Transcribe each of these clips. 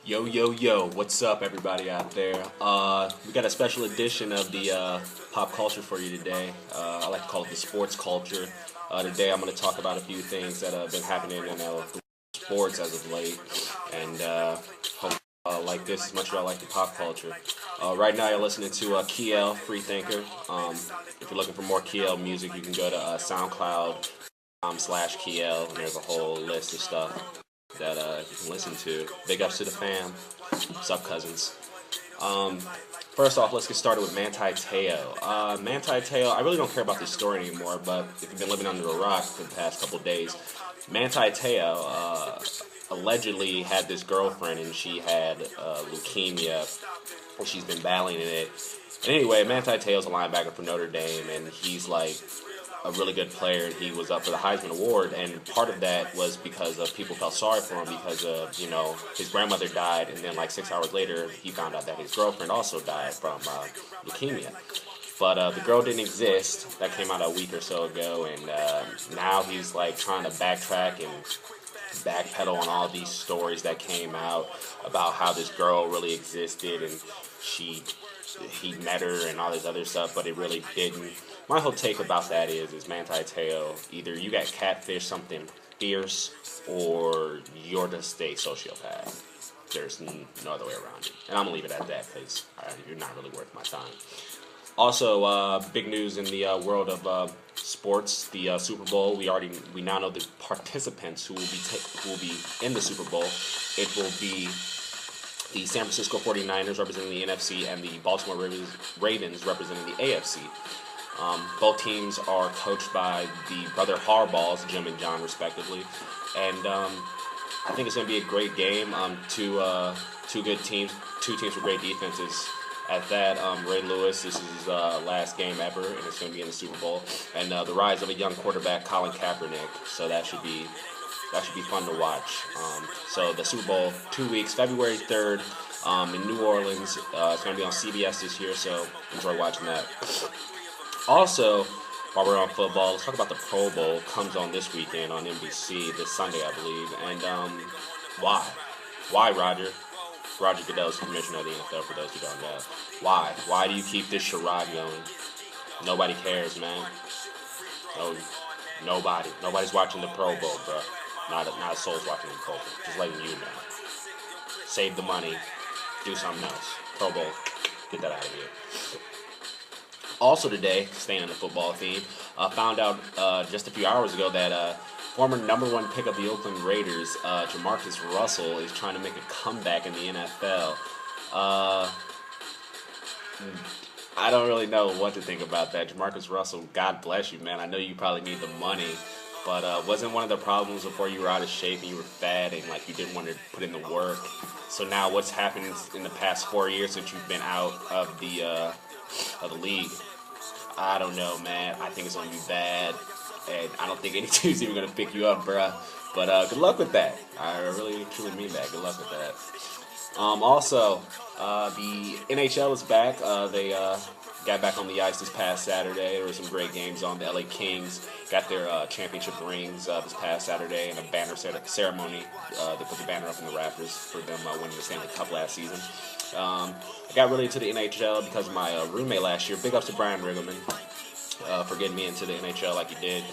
Yo, yo, yo, what's up, everybody out there? We got a special edition of the pop culture for you today. I like to call it the sports culture. Today, I'm going to talk about a few things that have been happening in sports as of late, and hope like this as much as I like the pop culture. Right now, you're listening to Kiel, Freethinker. If you're looking for more Kiel music, you can go to SoundCloud.com/Kiel, and there's a whole list of stuff that you can listen to. Big ups to the fam. What's up, cousins? Um, First off, let's get started with Manti Teo. Manti Teo, I really don't care about this story anymore, but if you've been living under a rock for the past couple of days, Manti Teo allegedly had this girlfriend and she had leukemia and she's been battling it. And anyway, Manti Teo's a linebacker for Notre Dame and he's like a really good player, and he was up for the Heisman Award, and part of that was because people felt sorry for him because his grandmother died, and then like 6 hours later he found out that his girlfriend also died from leukemia. But the girl didn't exist. That came out a week or so ago, and now he's like trying to backtrack and backpedal on all these stories that came out about how this girl really existed and he met her and all this other stuff, but it really didn't. My whole take about that is Manti Teo, either you got catfish something fierce or you're just a sociopath. There's no other way around it. And I'm going to leave it at that because you're not really worth my time. Also, big news in the world of sports, the Super Bowl. We now know the participants who will be in the Super Bowl. It will be the San Francisco 49ers representing the NFC and the Baltimore Ravens representing the AFC. Both teams are coached by the brother Harbaughs, Jim and John, respectively. And I think it's going to be a great game. Two good teams, two teams with great defenses. At that, Ray Lewis, this is his last game ever, and it's going to be in the Super Bowl. And the rise of a young quarterback, Colin Kaepernick. So that should be fun to watch. So the Super Bowl, 2 weeks, February 3rd, in New Orleans. It's going to be on CBS this year, so enjoy watching that. Also, while we're on football, let's talk about the Pro Bowl. Comes on this weekend on NBC, this Sunday, I believe. And why? Why, Roger? Roger Goodell is the commissioner of the NFL, for those who don't know. Why? Why do you keep this charade going? Nobody cares, man. No, nobody. Nobody's watching the Pro Bowl, bro. Not a soul's watching the Pro Bowl. Just letting you know. Save the money. Do something else. Pro Bowl. Get that out of here. Also today, staying on the football theme, found out just a few hours ago that former number one pick of the Oakland Raiders, Jamarcus Russell, is trying to make a comeback in the NFL. I don't really know what to think about that. Jamarcus Russell, God bless you, man. I know you probably need the money, but wasn't one of the problems before you were out of shape and you were fat and like you didn't want to put in the work? So now what's happened in the past 4 years since you've been out of the league? I don't know, man. I think it's going to be bad, and I don't think any team's even going to pick you up, bruh. But good luck with that. I really, truly mean that. Good luck with that. Also, the NHL is back. They got back on the ice this past Saturday. There were some great games on. The LA Kings got their championship rings this past Saturday in a banner ceremony. They put the banner up in the rafters for them winning the Stanley Cup last season. I got really into the NHL because of my roommate last year. Big ups to Brian Riggleman for getting me into the NHL like he did.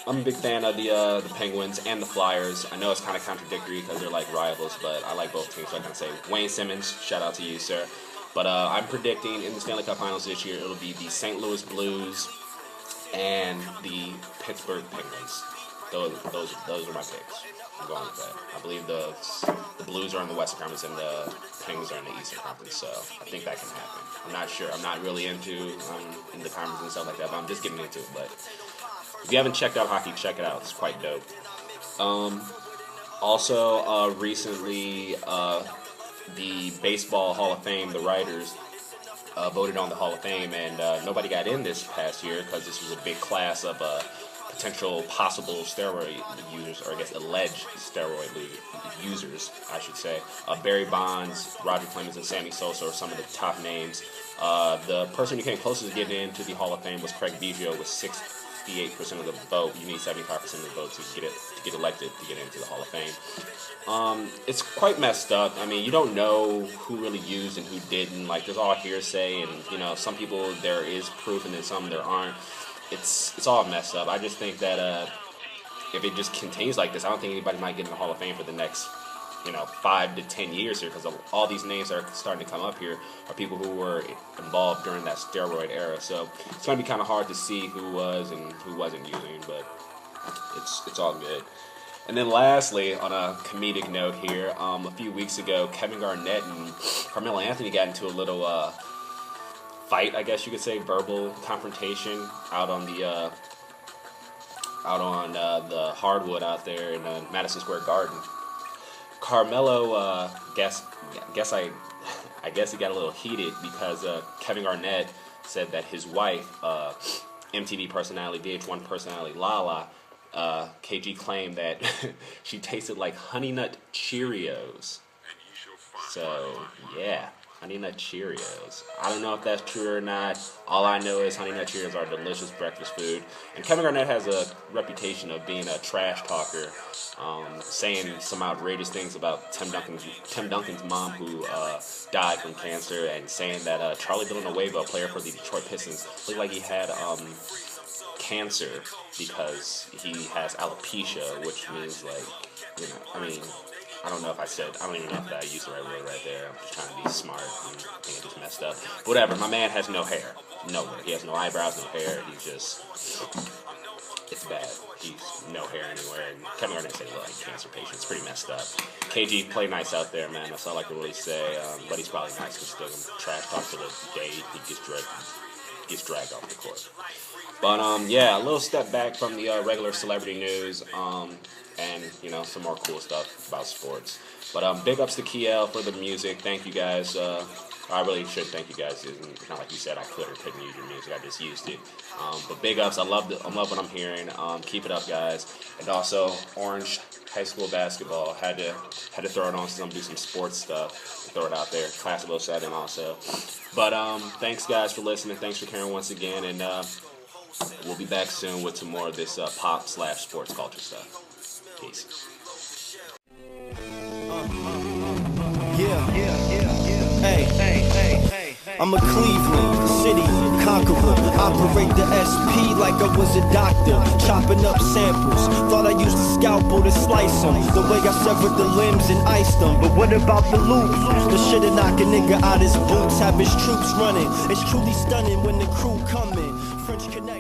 I'm a big fan of the Penguins and the Flyers. I know it's kind of contradictory because they're like rivals, but I like both teams, so I can say Wayne Simmons, shout out to you, sir. But I'm predicting in the Stanley Cup Finals this year, it'll be the St. Louis Blues and the Pittsburgh Penguins. Those are my picks. I'm going with that. I believe the Blues are in the Western Conference and the Penguins are in the Eastern Conference, so I think that can happen. I'm not sure. I'm not really into in the conference and stuff like that, but I'm just getting into it. But if you haven't checked out hockey, check it out. It's quite dope. Also, recently, the Baseball Hall of Fame, the writers, voted on the Hall of Fame, and nobody got in this past year because this was a big class of potential possible steroid users, or I guess alleged steroid users, I should say. Barry Bonds, Roger Clemens, and Sammy Sosa are some of the top names. The person who came closest to getting into the Hall of Fame was Craig Biggio with 6 58% of the vote. You need 75% of the vote to get elected to get into the Hall of Fame. It's quite messed up. I mean, you don't know who really used and who didn't. Like, there's all hearsay, and you know, some people there is proof, and then some there aren't. It's all messed up. I just think that if it just continues like this, I don't think anybody might get in the Hall of Fame for the next 5 to 10 years here, because all these names that are starting to come up here are people who were involved during that steroid era. So it's going to be kind of hard to see who was and who wasn't using, but it's all good. And then lastly, on a comedic note here, a few weeks ago, Kevin Garnett and Carmelo Anthony got into a little fight, I guess you could say, verbal confrontation out on the hardwood out there in Madison Square Garden. Carmelo, I guess he got a little heated because Kevin Garnett said that his wife, MTV personality, VH1 personality Lala, KG claimed that she tasted like Honey Nut Cheerios. So, yeah, Honey Nut Cheerios. I don't know if that's true or not. All I know is Honey Nut Cheerios are delicious breakfast food. And Kevin Garnett has a reputation of being a trash talker, saying some outrageous things about Tim Duncan's mom, who died from cancer, and saying that Charlie Villanueva, player for the Detroit Pistons, looked like he had cancer because he has alopecia, which means, like, I mean, I don't know if I don't even know if I used the right word right there. I'm just trying to be smart, and I think I just messed up. But whatever, my man has no hair. Nowhere. He has no eyebrows, no hair. He's just, it's bad. He's no hair anywhere. And Kevin Garnett said he looked like a cancer patient. It's pretty messed up. KG, play nice out there, man. That's all I can really say. But he's probably nice because still gonna trash talk to the day he gets dragged off the court. But yeah, a little step back from the regular celebrity news, and some more cool stuff about sports. But big ups to Kiel for the music. Thank you guys. I really should thank you guys. It's not like you said I could or couldn't use your music. I just used it. But big ups. I love what I'm hearing. Keep it up, guys. And also, Orange High School basketball had to throw it on since I'm doing some sports stuff. Throw it out there. Class of 07 also. But thanks guys for listening. Thanks for caring once again. And we'll be back soon with some more of this pop/sports culture stuff. Peace. Hey, I'm a Cleveland city conqueror. Operate the SP like I was a doctor. Chopping up samples. Thought I used a scalpel to slice them. The way I severed the limbs and iced them. But what about the loops? The shit to knock a nigga out his boots. Have his troops running. It's truly stunning when the crew coming. French Connect.